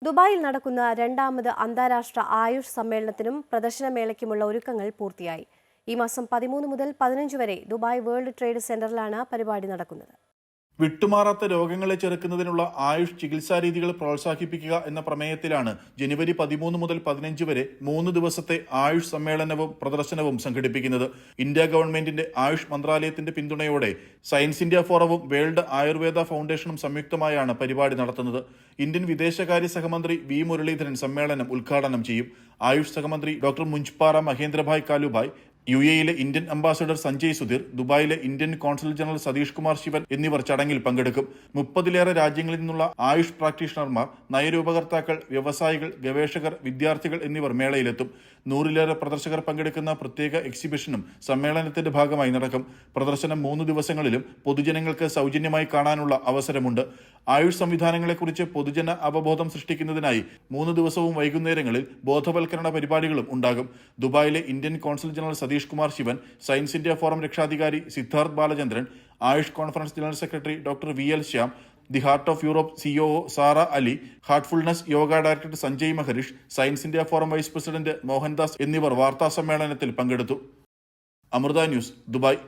ദുബായിൽ നടക്കുന്ന രണ്ടാമത് അന്താരാഷ്ട്ര ആയുഷ് സമ്മേളനത്തിനും പ്രദർശനമേളയ്ക്കുമുള്ള ഒരുക്കങ്ങൾ പൂർത്തിയായി. ഈ മാസം 13 മുതൽ 15 വരെ ദുബായ് വേൾഡ് ട്രേഡ് സെന്ററിലാണ് പരിപാടി നടക്കുന്നത്. വിട്ടുമാറാത്ത രോഗങ്ങളെ ചെറുക്കുന്നതിനുള്ള ആയുഷ് ചികിത്സാരീതികൾ പ്രോത്സാഹിപ്പിക്കുക എന്ന പ്രമേയത്തിലാണ് ജനുവരി 13 മുതൽ 15 വരെ 3 ദിവസത്തെ ആയുഷ് സമ്മേളനവും പ്രദർശനവും സംഘടിപ്പിക്കുന്നത്. ഇന്ത്യ ഗവൺമെന്റിന്റെ ആയുഷ് മന്ത്രാലയത്തിന്റെ പിന്തുണയോടെ സയൻസ് ഇന്ത്യ ഫോറവും വേൾഡ് ആയുർവേദ ഫൗണ്ടേഷനും സംയുക്തമായാണ് പരിപാടി നടത്തുന്നത്. ഇന്ത്യൻ വിദേശകാര്യ സഹമന്ത്രി വി മുരളീധരൻ സമ്മേളനം ഉദ്ഘാടനം ചെയ്യും. ആയുഷ് സഹമന്ത്രി ഡോക്ടർ മുഞ്ച്പാറ മഹേന്ദ്രഭായ് കാലുഭായ്, യുഎയിലെ ഇന്ത്യൻ അംബാസഡർ സഞ്ജയ് സുധീർ, ദുബായിലെ Indian consul general Satish Kumar Sivan എന്നിവർ ചടങ്ങിൽ പങ്കെടുക്കും. 30-ലേറെ രാജ്യങ്ങളിൽ നിന്നുള്ള ആയുഷ് പ്രാക്ടീഷണർമാർ, നയരൂപകർത്താക്കൾ, വ്യവസായികൾ, ഗവേഷകർ, വിദ്യാർത്ഥികൾ എന്നിവർ മേളയിലെത്തും. 100-ലേറെ പ്രദർശകർ പങ്കെടുക്കുന്ന പ്രത്യേക എക്സിബിഷനും സമ്മേളനത്തിന്റെ ഭാഗമായി നടക്കും. പ്രദർശനം 3 ദിവസങ്ങളിലും പൊതുജനങ്ങൾക്ക് സൗജന്യമായി കാണാനുള്ള അവസരമുണ്ട്. ആയുഷ് സംവിധാനങ്ങളെക്കുറിച്ച് പൊതുജന അവബോധം സൃഷ്ടിക്കുന്നതിനായി 3 ദിവസവും വൈകുന്നേരങ്ങളിൽ ബോധവൽക്കരണ പരിപാടികളും ഉണ്ടാകും. ദുബായിലെ Indian consul general Satish Kumar Sivan, science India forum രക്ഷാധികാരി Siddharth Balachandran, AYUSH conference general secretary doctor V L. Shyam, the heart of Europe COO Sara Ali, Heartfulness yoga director Sanjay Maharish, science India forum vice president Mohandas എന്നിവർ വാർത്താ സമ്മേളനത്തിൽ പങ്കെടുത്തു. Amrita news, Dubai.